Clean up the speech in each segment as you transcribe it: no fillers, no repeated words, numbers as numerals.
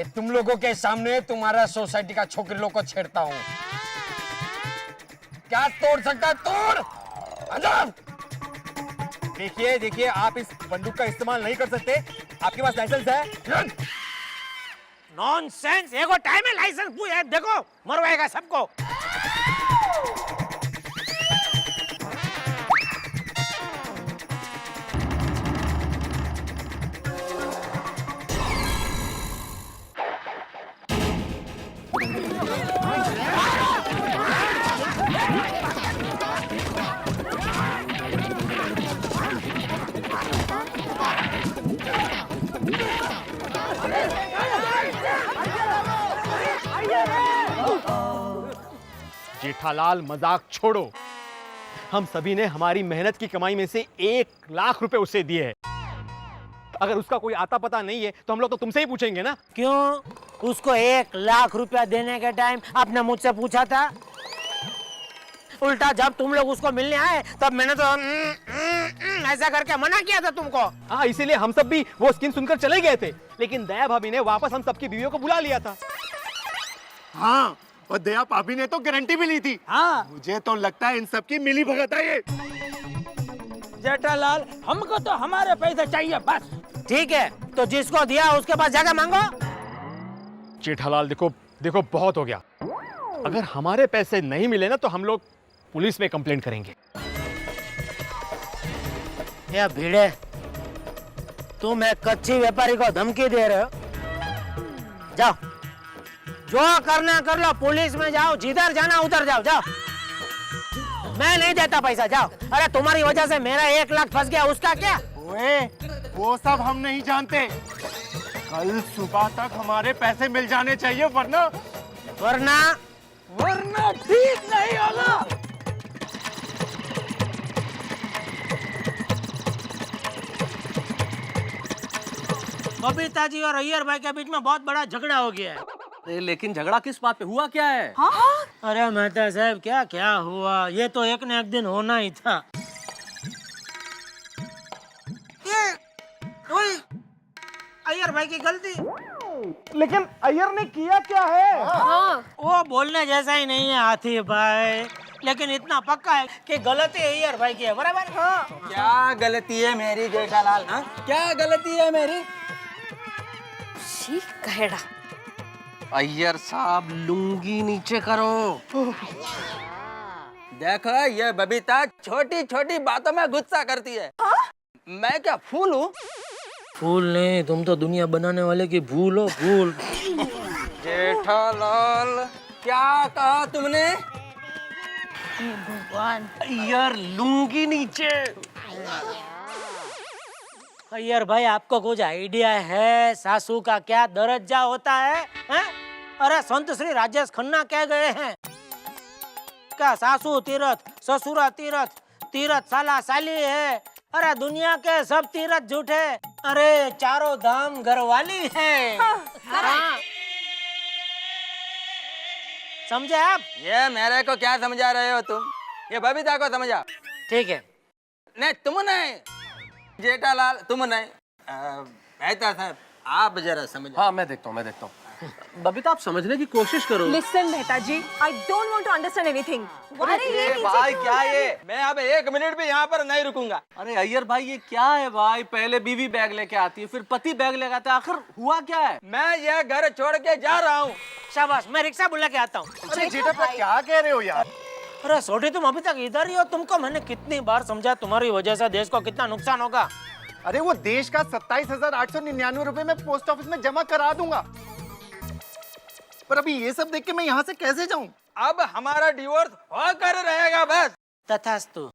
ये तुम लोगों के सामने तुम्हारा सोसाइटी का छोकरी लोग को छेड़ता हूँ। क्या तोड़ सकता तोड़। अजब। देखिए देखिए, आप इस बंदूक का इस्तेमाल नहीं कर सकते, आपके पास लाइसेंस है? नॉनसेंस, एगो टाइम है लाइसेंस पूछे, देखो मरवाएगा सबको। जेठालाल मजाक छोड़ो, हम सभी ने हमारी मेहनत की कमाई में से 1 लाख रुपए उसे दिए हैं। अगर उसका कोई आता पता नहीं है तो हम लोग तो तुमसे ही पूछेंगे ना। क्यों? उसको 1 लाख रुपया देने के टाइम आपने मुझसे पूछा था? उल्टा जब तुम लोग उसको मिलने आए तब मैंने तो ऐसा करके मना किया था तुमको। हाँ, इसीलिए हम सब भी वो स्कीम सुनकर चले गए थे, लेकिन दया भाभी ने वापस हम सबकी बीवियों को बुला लिया था। हाँ, और दया भाभी ने तो गारंटी भी ली थी। हाँ, मुझे तो लगता है इन सबकी मिली भगत है ये। जेठालाल, हमको तो हमारे पैसे चाहिए बस। ठीक है, तो जिसको दिया उसके पास जाकर मांगो। जेठालाल देखो देखो, बहुत हो गया। अगर हमारे पैसे नहीं मिले ना तो हम लोग पुलिस में कंप्लेंट करेंगे। या भीड़े, तुम एक कच्ची व्यापारी को धमकी दे रहे हो? जाओ, जो करना कर लो, पुलिस में जाओ, जिधर जाना उधर जाओ, जाओ। मैं नहीं देता पैसा, जाओ। अरे तुम्हारी वजह से मेरा 1 लाख फंस गया, उसका क्या? ओए, वो सब हम नहीं जानते। कल सुबह तक हमारे पैसे मिल जाने चाहिए, वरना वरना ठीक नहीं होगा। बबीता जी और अय्यर भाई के बीच में बहुत बड़ा झगड़ा हो गया है। लेकिन झगड़ा किस बात पे हुआ, क्या है? अरे मेहता साहब, क्या क्या हुआ, ये तो एक न एक दिन होना ही था। ये वही अय्यर भाई की गलती। लेकिन अय्यर ने किया क्या है? वो बोलने जैसा ही नहीं है हाथी भाई, लेकिन इतना पक्का है कि गलती अय्यर भाई की है, बराबर? क्या गलती है मेरी जेठालाल? हाँ, क्या गलती है मेरी? कहेड़ा। अय्यर साहब, लुंगी नीचे करो। देखो, ये बबीता छोटी छोटी बातों में गुस्सा करती है। मैं क्या फूल हूँ? फूल नहीं, तुम तो दुनिया बनाने वाले की भूल हो, भूल। जेठालाल, क्या कहा तुमने? भगवान। अय्यर, लुंगी नीचे। अय्यर भाई, आपको कुछ आइडिया है सासू का क्या दर्जा होता है, हैं? अरे संत श्री राजेश खन्ना कह गए हैं, क्या सासू तीरथ ससुरा तीरथ, तीरथ साला साली है। अरे दुनिया के सब तीरथ झूठे, अरे चारों धाम घरवाली है। हाँ। समझे आप? ये मेरे को क्या समझा रहे हो तुम? ये बबीता को समझा। ठीक है। नहीं, तुम नहीं जेठालाल, तुम नहीं। मेहता साहब, आप जरा समझो। हाँ, मैं देखता हूँ। बबीता, आप समझने की कोशिश करो। Listen, Mehta ji, I don't want to understand anything. अरे ये भाई, क्या ये? मैं अब 1 मिनट भी यहाँ पर नहीं रुकूंगा। अरे अय्यर भाई, ये क्या है भाई? पहले बीवी बैग लेके आती है, फिर पति बैग लेके आता है, आखिर हुआ क्या है? मैं ये घर छोड़ के जा रहा हूँ। शाबाश, मैं रिक्शा बुला के आता हूँ। अरे जेठा, क्या कह रहे हो यार? अरे सोटी, तुम अभी तक इधर ही हो। तुमको मैंने कितनी बार समझा, तुम्हारी वजह से देश को कितना नुकसान होगा। अरे वो देश का 27,899 रुपए में पोस्ट ऑफिस में जमा करा दूंगा, पर अभी ये सब देख के मैं यहाँ से कैसे जाऊँ? अब हमारा डिवोर्स होकर रहेगा बस। तथास्तु।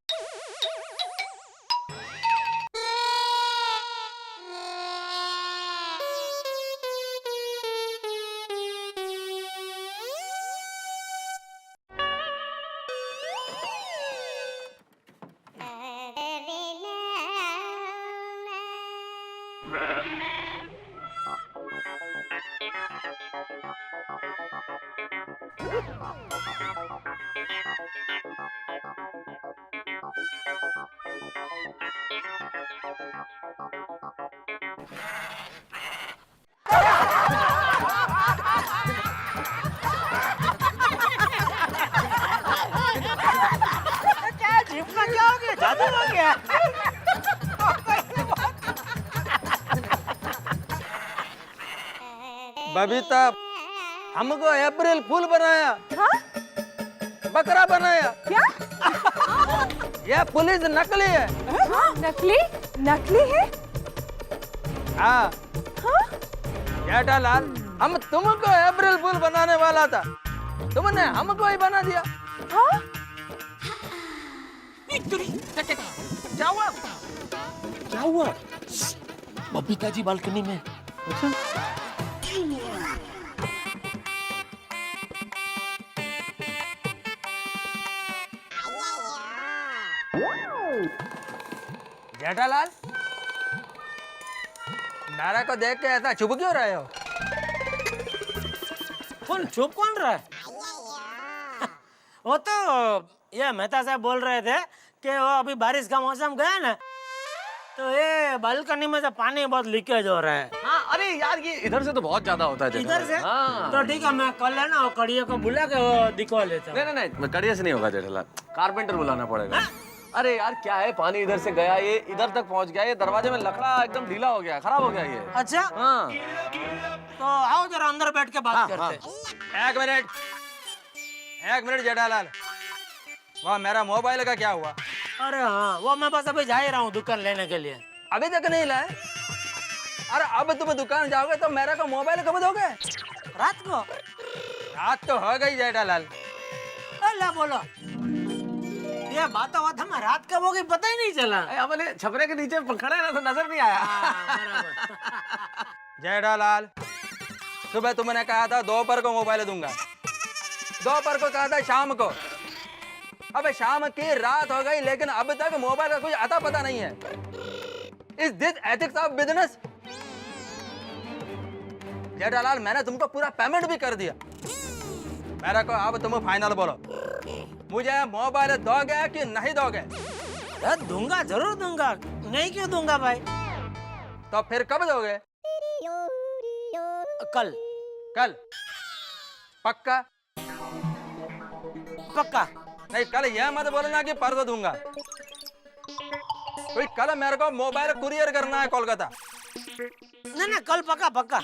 बबीता हमको अप्रैल फूल बनाया, हाँ? बकरा बनाया। क्या? यह पुलिस नकली है। हाँ? नकली? नकली है? हाँ हाँ? जेठालाल, हम तुमको अप्रैल फूल बनाने वाला था, तुमने हमको ही बना दिया। हाँ? क्या हुआ? क्या हुआ? बबीता जी बालकनी में। जेठालाल, नारा को देख के ऐसा चुप क्यों रहे हो? कौन चुप कौन रहा है? वो तो ये मेहता साहब बोल रहे थे कि वो अभी बारिश का मौसम गया ना, तो ये बालकनी में से पानी बहुत लीकेज हो रहा है। हाँ, अरे यार ये इधर से तो बहुत ज्यादा होता है इधर से? हाँ। तो ठीक है, मैं कल है ना वो कड़िया को बुला के वो दिखवा लेता हूँ। नहीं, मैं कड़िया से नहीं होगा जेठालाल, कारपेंटर बुलाना पड़ेगा। अरे यार क्या है, पानी इधर से गया, ये इधर तक पहुंच गया, ये दरवाजे में लकड़ा एकदम ढीला हो गया, खराब हो गया ये। अच्छा, हाँ तो आओ जरा अंदर बैठ के बात करते हैं। एक मिनट जेठालाल, वह मेरा मोबाइल का क्या हुआ? अरे हाँ, वो मैं बस अभी जा ही रहा हूँ दुकान लेने के लिए। अभी तक नहीं लाए? अरे अब तुम दुकान जाओगे तो मेरा को मोबाइल कब दोगे? रात को? रात तो हो गई जेठालाल। अल्लाह बोलो, ये बात हुआ था, मैं रात कब हो गई पता ही नहीं चला। अपने छपरे के नीचे खड़े ना तो नजर नहीं आया। जेठालाल, सुबह तुमने कहा था दोपहर को मोबाइल दूंगा, दोपहर को कहा था शाम को, अब शाम की रात हो गई लेकिन अब तक मोबाइल का कोई अता पता नहीं है। Is this ethics of business? Jethalal, मैंने तुमको पूरा पेमेंट भी कर दिया, मेरा को अब तुम फाइनल बोलो, मुझे मोबाइल दोगे कि नहीं दोगे? दूंगा, जरूर दूंगा, नहीं क्यों दूंगा भाई। तो फिर कब दोगे? कल। कल? पक्का? पक्का। नहीं, कल यह मत बोलना कि परसों दूंगा, कोई कल मेरे को मोबाइल कुरियर करना है कोलकाता। नहीं, कल पक्का पक्का।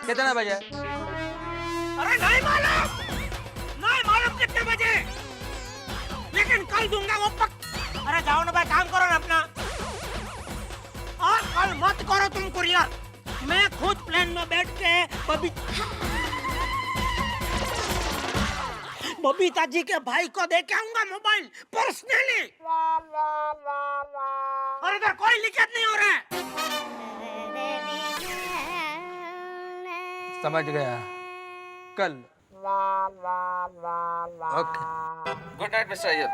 कितने बजे? अरे नहीं मालूम कितने बजे, लेकिन कल दूंगा वो पक्का। अरे जाओ ना भाई, काम करो ना अपना, और कल मत करो तुम कुरियर, मैं खुद प्लेन में बैठ के बबीता जी के भाई को दे के आऊंगा मोबाइल पर्सनली, और इधर कोई लीकेज नहीं हो रहा है। समझ गया, कल। Okay, good night mister Iyer.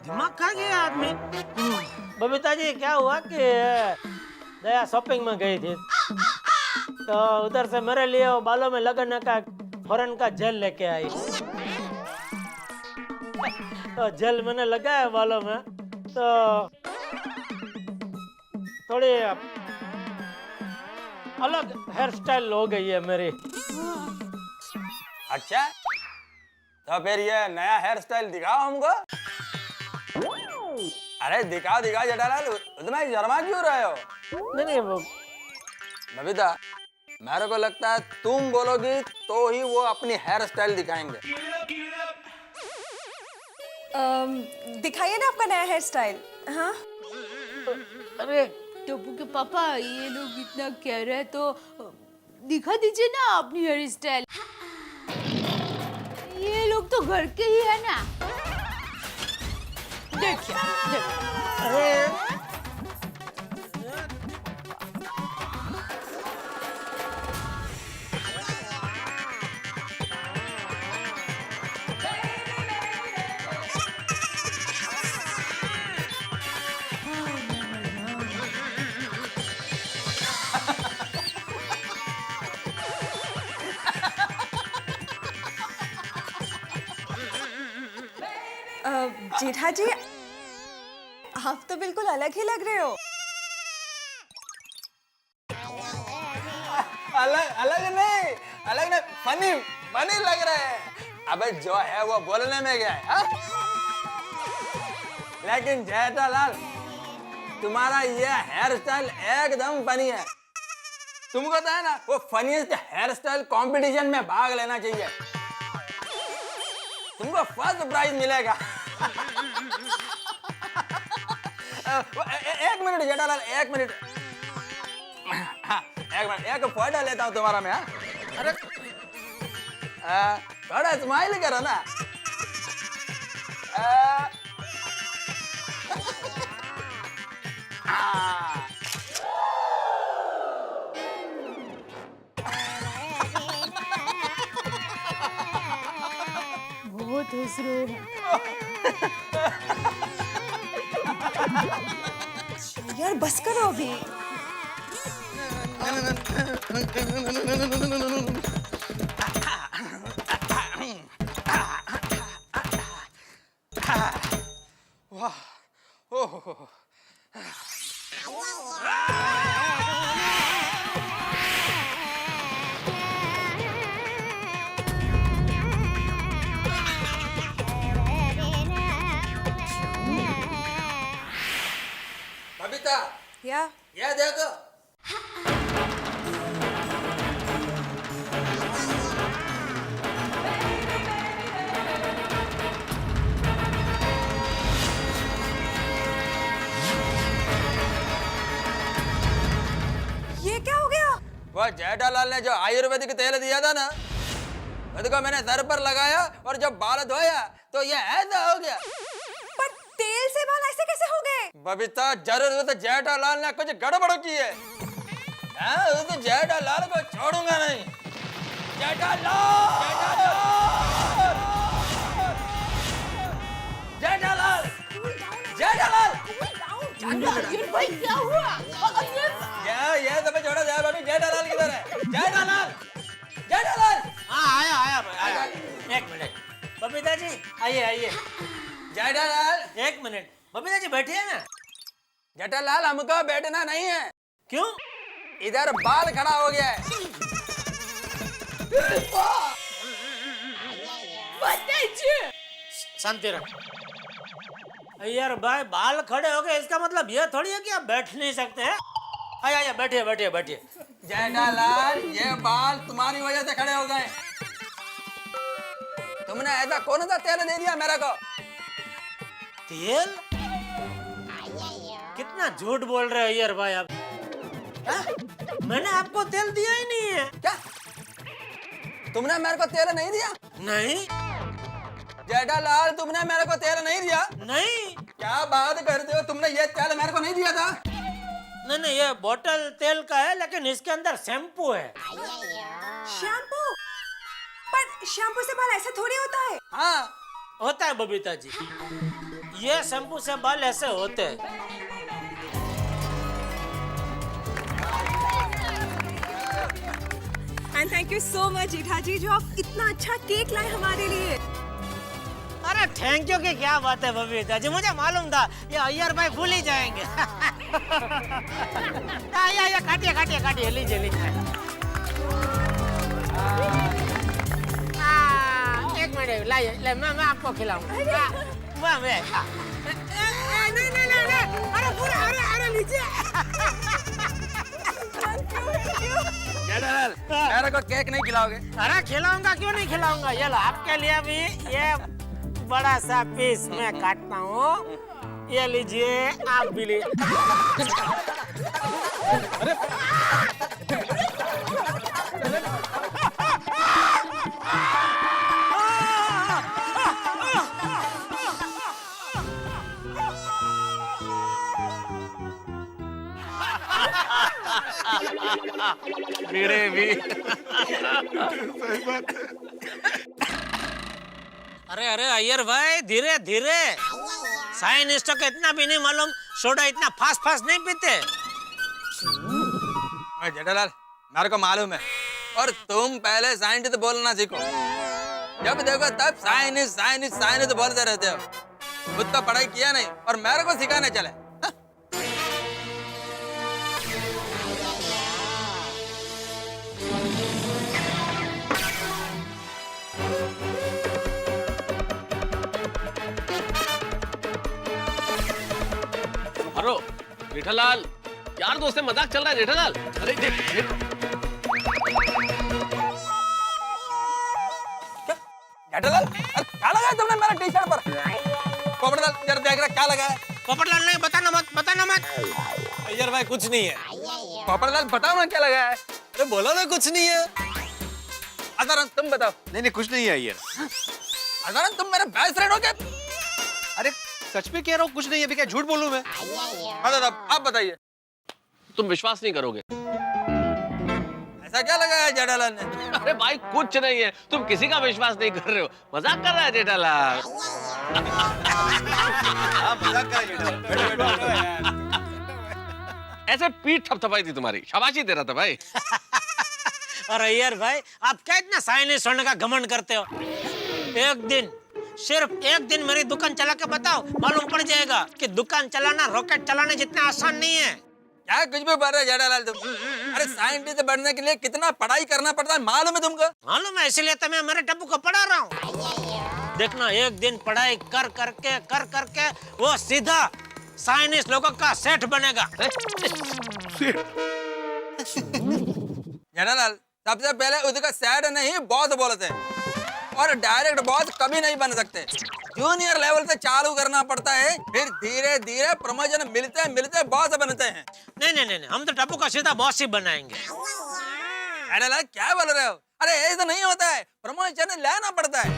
दिमाग खा गया आदमी। बबीता जी, क्या हुआ कि दया शॉपिंग में गई थी, तो उधर से मेरे लिए वो बालों में लगाने का फॉरेन का जेल लेके आई, तो जेल मैंने लगाया बालों में, तो थोड़ी अलग हेयर स्टाइल हो गई है मेरी। अच्छा, तो फिर ये नया हेयर स्टाइल दिखाओ हमको। अरे दिखाओ जेठालाल, तुम्हें शर्मा क्यों रहे हो? नहीं वो बबीता, मेरे को लगता है तुम बोलोगी तो ही वो अपनी हेयर स्टाइल दिखाएंगे। दिखाइए ना आपका नया हेयर स्टाइल। हाँ? अरे टप्पू के पापा, ये लोग इतना कह रहे हैं तो दिखा दीजिए ना अपनी हेयर स्टाइल। ये लोग तो घर के ही है ना, देखिए। अरे जेठा जी, आप तो बिल्कुल अलग ही लग रहे हो। अलग नहीं, फनी लग रहे हैं। अबे जो है वो बोलने में गया है, हा? लेकिन जेठालाल तुम्हारा ये हेयर स्टाइल एकदम फनी है। तुमको तो है ना वो फनीस्ट हेयर स्टाइल कंपटीशन में भाग लेना चाहिए, तुमको फर्स्ट प्राइज मिलेगा। एक मिनट जेठालाल, एक मिनट, एक फोटो लेता हूँ तुम्हारा मैं। अरे थोड़ा स्माइल करो ना। बहुत हंस रहे हैं। यार बस करो अभी। वाह, ओह, बबीता या ये देखो। ये क्या हो गया? वो जेठालाल ने जो आयुर्वेदिक तेल दिया था ना, उसको मैंने सर पर लगाया और जब बाल धोया तो ये ऐसा हो गया। पर तेल से बाल ऐसे कैसे हो गए? बबीता जरूर उस जेठालाल ने कुछ गड़बड़ की है। हाँ, उस जेठालाल को छोड़ूंगा नहीं। जेठालाल, जेठालाल, भाई क्या हुआ? ये सब छोड़ो जाए भाभी। जेठालाल किधर है? जेठालाल, जेठालाल। हाँ आया आया भाई आया। एक मिनट बबीता जी, आइए आइए। जेठालाल, एक मिनट बबीता जी बैठिए ना। जेठालाल हमको बैठना नहीं है, क्यों? इधर बाल खड़ा हो गया है। शांति रख। यार भाई बाल खड़े हो गए इसका मतलब ये थोड़ी है कि आप बैठ नहीं सकते हैं। आइए आइए बैठिए बैठिए बैठिए। जेठालाल, ये बाल तुम्हारी वजह से खड़े हो गए। तुमने ऐसा कौन सा तेल दे दिया मेरे को? तेल? कितना झूठ बोल रहे हो यार भाई आप। मैंने आपको तेल दिया ही नहीं है। क्या तुमने मेरे को तेल नहीं दिया? नहीं जेठालाल, तुमने मेरे को तेल नहीं दिया? नहीं क्या बात करते हो? तुमने ये तेल मेरे को नहीं दिया था? नहीं नहीं ये बोतल तेल का है लेकिन इसके अंदर शैम्पू है। शैम्पू? पर शैम्पू से बाल ऐसा थोड़ी होता है। हाँ होता है बबीता जी, ये शैम्पू से बाल ऐसे होते हैं। And thank you so much Jetha ji, जो आप इतना अच्छा केक लाए हमारे लिए। अरे थैंक यू की क्या बात है बबीता जी, मुझे मालूम था ये अय्यर भाई भूल ही जाएंगे। आइए काटिए काटिए काटिए, लीजिए लीजिए। एक मिनट लाइए, मैं आपको खिलाऊंगा। नहीं, अरे पूरा अरे लीजिए। जेठालाल, मेरे को केक नहीं खिलाओगे? अरे खिलाऊंगा, क्यों नहीं खिलाऊंगा। ये लो आपके लिए भी ये बड़ा सा पीस मैं काटता हूँ, ये लीजिए आप भी लीजिए। मेरे भी। अरे अरे अय्यर भाई धीरे धीरे, साइंटिस्टों को इतना भी नहीं मालूम सोडा इतना फास्ट फास्ट नहीं पीते। जेठालाल, मेरे को मालूम है, और तुम पहले साइंटिस्ट बोलना सीखो। जब देखो तब साइंस साइंस साइंस बोलते रहते हो। खुद तो पढ़ाई किया नहीं और मेरे को सिखाने चले। जेठालाल, यार दोस्त से मजाक चल रहा है जेठालाल। अरे देख जेठालाल, अरे क्या लगा है तुमने मेरा टी शर्ट पर? पोपटलाल जरा देख रहा क्या लगा है? पोपटलाल नहीं, बताना मत। अय्यर भाई कुछ नहीं है। पोपटलाल बताओ ना क्या लगा है? अरे बोला ना कुछ नहीं है। अदरन तुम बताओ। नहीं कुछ नहीं है अय्यर। अदरन तुम मेरे बेस्ट फ्रेंड हो क्या? अरे सच में कह रहा हूँ कुछ नहीं है, अभी क्या झूठ बोलूं मैं? अदरन आप बताइए, तुम विश्वास नहीं करोगे। ऐसा क्या लगा है जेठालाल ने? अरे भाई कुछ नहीं है, तुम किसी का विश्वास नहीं कर रहे हो, मजाक कर रहा है जेठालाल। मजाक कर जेठालाल। ऐसे पीठ थपथपाई थी तुम्हारी, शाबाशी दे रहा था भाई। और अय्यर भाई आप क्या इतना साइनिस होने का घमंड करते हो? सिर्फ एक दिन मेरी दुकान चला के बताओ, मालूम पड़ जाएगा कि दुकान चलाना रॉकेट चलाने जितना आसान नहीं है। क्या कुछ भी बोल रहे जेठालाल तुम? अरे साइंटिस्ट बनने के लिए कितना पढ़ाई करना पड़ता है मालूम है तुमको? मालूम है, इसीलिए तो मैं मेरे टप्पू को पढ़ा रहा हूँ। देखना एक दिन पढ़ाई कर करके वो सीधा साइंटिस्ट लोगों का सेठ बनेगा। जेठालाल सबसे पहले उसका सैड नहीं बॉस बोलते हैं, और डायरेक्ट बॉस कभी नहीं बन सकते। जूनियर लेवल से चालू करना पड़ता है, फिर धीरे धीरे प्रमोशन मिलते बॉस बनते हैं। नहीं, हम तो टप्पू का सीधा बॉस ही बनाएंगे। जेठालाल क्या बोल रहे हो? अरे ऐसा नहीं होता है, प्रमोशन लेना पड़ता है।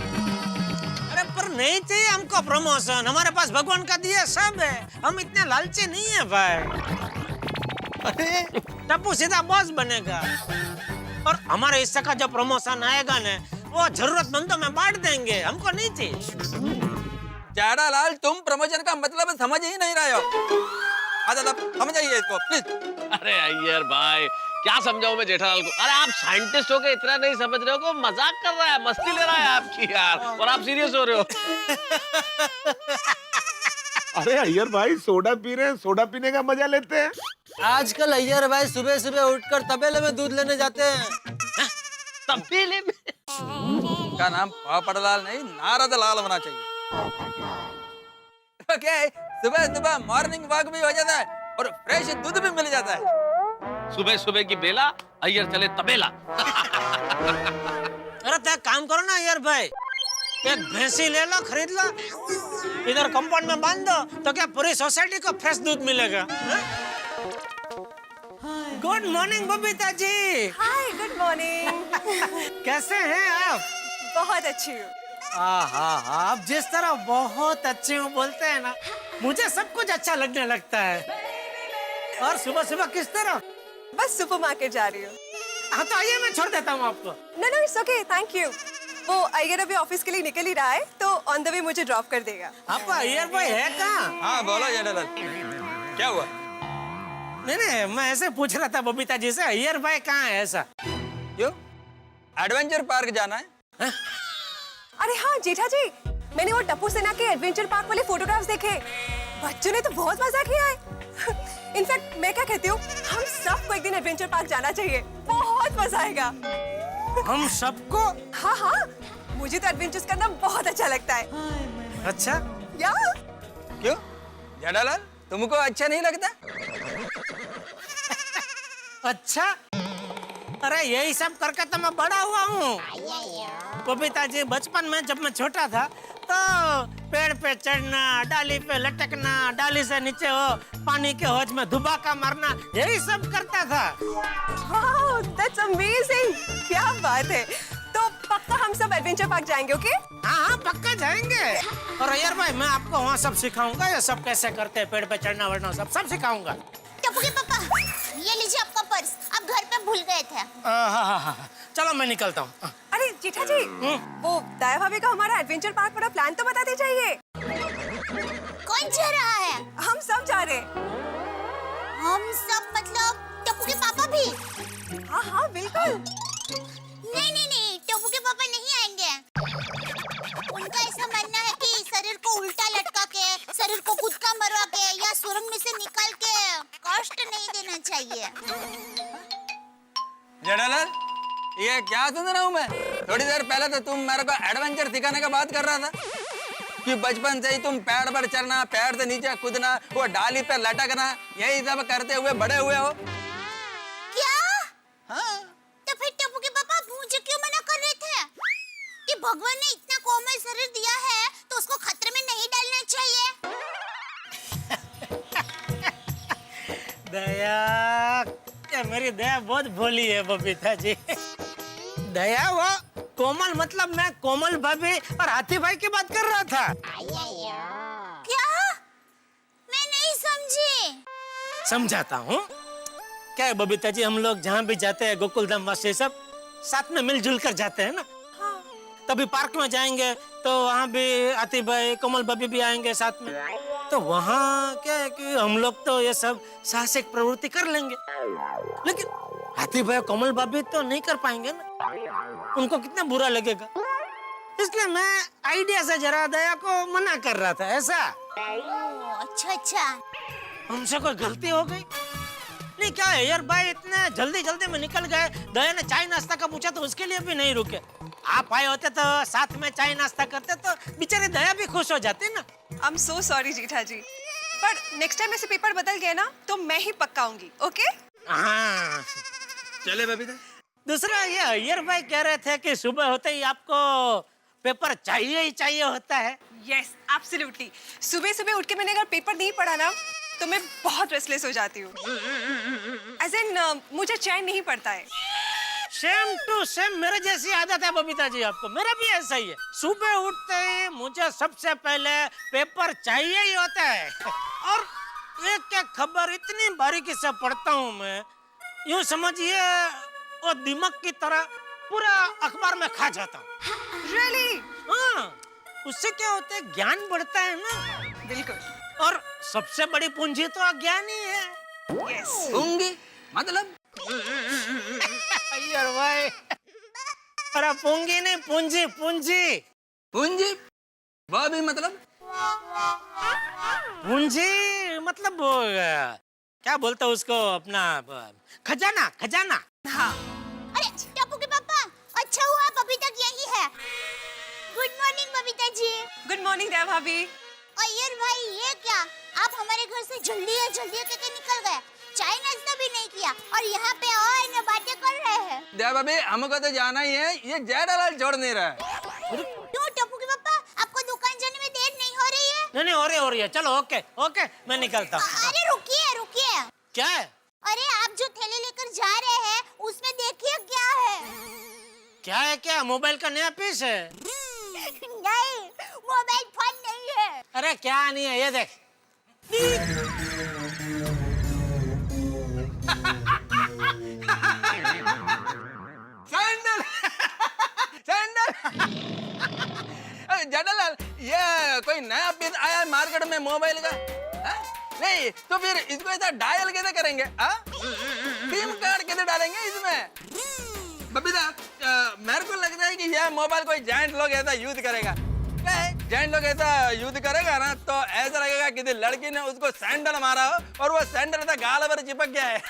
अरे पर नहीं चाहिए हमको प्रमोशन, हमारे पास भगवान का दिया सब है, हम इतने लालची नहीं है भाई। टप्पू सीधा बॉस बनेगा और हमारे हिस्से का जो प्रमोशन आएगा ना वो जरूरतमंदों में बांट देंगे, हमको नहीं चाहिए। जेठालाल तुम प्रमोशन का मतलब समझ ही नहीं रहे हो। समझाइए इसको प्लीज। अरे अय्यर भाई क्या समझाऊं मैं जेठालाल को? अरे आप साइंटिस्ट हो के इतना नहीं समझ रहे हो कि मजाक कर रहा है, मस्ती ले रहा है आपकी यार, और आप सीरियस हो रहे हो। अरे अय्यर भाई सोडा पी रहे हैं, सोडा पीने का मजा लेते हैं। आजकल अय्यर भाई सुबह सुबह उठकर तबेले में दूध लेने जाते हैं। तबेले में? का नाम पोपटलाल नहीं नारद लाल होना चाहिए। तो क्या है, सुबह मॉर्निंग वॉक भी हो जाता है और फ्रेश दूध भी मिल जाता है। सुबह सुबह की बेला, अय्यर चले तबेला। अरे तो काम करो ना अय्यर भाई, एक भैंसी ले लो, खरीद लो, इधर कंपाउंड में बांध दो, तो क्या पूरी सोसाइटी को फ्रेश दूध मिलेगा। Good morning Babita ji. हाय, गुड मॉर्निंग। कैसे हैं आप? बहुत अच्छी हूँ। आप जिस तरह बहुत अच्छे हो बोलते हैं ना, मुझे सब कुछ अच्छा लगने लगता है। और सुबह सुबह किस तरह? बस सुपरमार्केट जा रही हूँ। हाँ तो आइए मैं छोड़ देता हूँ आपको। No, it's okay, thank you. वो अय्यर अभी ऑफिस के लिए निकल ही रहा है, तो ऑन द वे मुझे ड्रॉप कर देगा। आपका अय्यर भाई है कहाँ? हाँ बोलो जेठालाल, क्या हुआ? नहीं, मैं ऐसे पूछ रहा था बबीता जी से, अय्यर भाई कहाँ है ऐसा? क्यों? एडवेंचर पार्क जाना है? अरे हाँ जेठा जी, मैंने वो टप्पू सेना के एडवेंचर पार्क वाले फोटोग्राफ्स देखे, बच्चों ने तो बहुत मजा किया है। इनफैक्ट मैं क्या कहती हूँ, हम सबको एक दिन एडवेंचर पार्क जाना चाहिए, बहुत मजा आएगा। हम सबको? हाँ, मुझे तो एडवेंचर्स करना बहुत अच्छा लगता है। अच्छा या? क्यों जेठालाल तुमको अच्छा नहीं लगता? अच्छा, अरे यही सब करके तो मैं बड़ा हुआ हूँ। बबीता जी बचपन में जब मैं छोटा था तो पेड़ पे चढ़ना, डाली पे लटकना, डाली से नीचे हो पानी के हौज में धुबाका मारना, यही सब करता था। वाओ, दैट्स अमेजिंग, क्या बात है। तो पक्का हम सब एडवेंचर पार्क जाएंगे, ओके? हाँ पक्का जाएंगे। और अय्यर भाई मैं आपको वहाँ सब सिखाऊंगा, ये सब कैसे करते हैं, पेड़ पे चढ़ना वढ़ना सब सिखाऊंगा। टप्पू के पापा, ये लीजिए आपका पर्स, आप घर पे भूल गए थे। हाँ, चलो मैं निकलता हूँ। अरे जेठा जी, वो दाया भाभी का हमारा एडवेंचर पार्क वाला प्लान तो बता दीजिए। कौन जा रहा है? हम सब जा रहे हैं। हम सब मतलब टप्पू के पापा भी? हाँ, बिल्कुल। नहीं, टप्पू के पापा नहीं आएंगे। उनका ऐसा मानना है कि शरीर को उल्टा लटका के, शरीर को कूदका मरवा के या सुरंग में से निकाल के कष्ट नहीं देना चाहिए। जेठालाल ये क्या सुन रहा हूँ मैं? थोड़ी देर पहले तो तुम मेरे को एडवेंचर सिखाने का बात कर रहा था। कि बचपन से ही तुम पेड़ पर चढ़ना, पेड़ से नीचे कूदना, वो डाली पे लटकना, यही सब करते हुए बड़े हुए हो। क्या? हाँ। तो फिर टप्पू के पापा मुझे क्यों मना कर रहे थे कि भगवान ने इतना कोमल शरीर दिया है तो उसको खतरे में नहीं डालना चाहिए? दया, मेरी दया बहुत भोली है बबीता जी। दया वो कोमल मतलब मैं कोमल भाभी और हाथी भाई की बात कर रहा था। क्या? मैं नहीं समझी। समझाता हूँ। क्या है बबीता जी, हम लोग जहाँ भी जाते हैं गोकुल धाम वासी सब साथ में मिलजुल कर जाते हैं ना। तभी पार्क में जाएंगे तो वहाँ भी हाथी भाई कोमल भाभी भी आएंगे साथ में। तो वहाँ क्या है कि हम लोग तो ये सब साहसिक प्रवृत्ति कर लेंगे, लेकिन हाथी भाई कोमल भाभी तो नहीं कर पाएंगे ना, उनको कितना बुरा लगेगा। इसलिए मैं आइडिया से जरा दया को मना कर रहा था। ऐसा अच्छा अच्छा, हमसे कोई गलती हो गई? नहीं क्या है यार भाई, इतने जल्दी जल्दी में निकल गए। दया ने चाय नाश्ता का पूछा तो उसके लिए भी नहीं रुके। आप आए होते तो साथ में चाय नाश्ता करते तो बेचारे दया भी खुश हो जाती ना। आई एम सो सॉरी जीठा जी, पर नेक्स्ट टाइम ऐसे पेपर बदल गए ना तो मैं ही पक्का आऊंगी। ओके? हाँ चले बबीता। दूसरा ये अय्यर भाई कह रहे थे कि सुबह होते ही आपको पेपर चाहिए ही चाहिए होता है। Yes absolutely. सुबह सुबह उठ के मैंने अगर पेपर नहीं पढ़ा ना तो मैं बहुत रेस्टलेस हो जाती हूँ। एज इन मुझे चैन नहीं पड़ता है। सेम टू सेम मेरे जैसी आदत है बबीता जी आपको। मेरा भी ऐसा ही है। सुबह उठते ही मुझे सबसे पहले पेपर चाहिए ही होता है और एक एक खबर इतनी बारीकी से पढ़ता हूँ मैं, यूं समझिए वो दिमाग की तरह पूरा अखबार में खा जाता हूँ। रियली? हाँ, उससे क्या होता है, ज्ञान बढ़ता है ना। बिल्कुल। और सबसे बड़ी पूंजी तो अज्ञान ही है। यस। पूंजी मतलब? अय्यर भाई, अरे पूंगी नहीं, पूंजी पूंजी। पूंजी वो भी मतलब? पूंजी मतलब वो क्या बोलते हैं उसको, अपना खजाना। खजाना। हाँ। अरे टप्पू के पापा, अच्छा हुआ बबीता यही है। Good morning Babita ji. Good morning दया भाभी। अय्यर भाई ये क्या, आप हमारे घर से जल्दी करके निकल गए, चाय नाश्ता भी नहीं किया और यहाँ पे और बातें कर रहे हैं। दया भाभी हमको तो जाना ही है, ये जेठालाल छोड़ नहीं रहा है। क्यों टप्पू के पापा, आपको दुकान जाने में देर नहीं हो रही है? नहीं हो रही है। चलो ओके ओके, मैं निकलता हूँ। अरे रुकिए रुकिए। क्या है? अरे आप जो थैले लेकर जा रहे हैं उसमें देखिए क्या है। क्या है? क्या मोबाइल का नया पीस है? नहीं, मोबाइल फोन नहीं है। अरे क्या नहीं है, ये देख। सैंडल। सैंडल। जेठालाल ये कोई नया पीस आया है मार्केट में मोबाइल का? नहीं तो फिर इसको ऐसा डायल कैसे करेंगे? सिम कार्ड कैसे डालेंगे इसमें? बबीता मेरे को लगता है कि यह मोबाइल कोई जाइंट लोग ऐसा यूज करेगा। जाइंट लोग ऐसा यूज करेगा ना तो ऐसा लगेगा कि लड़की ने उसको सैंडल मारा हो और वो सैंडल ऐसा गाल पर चिपक गया है।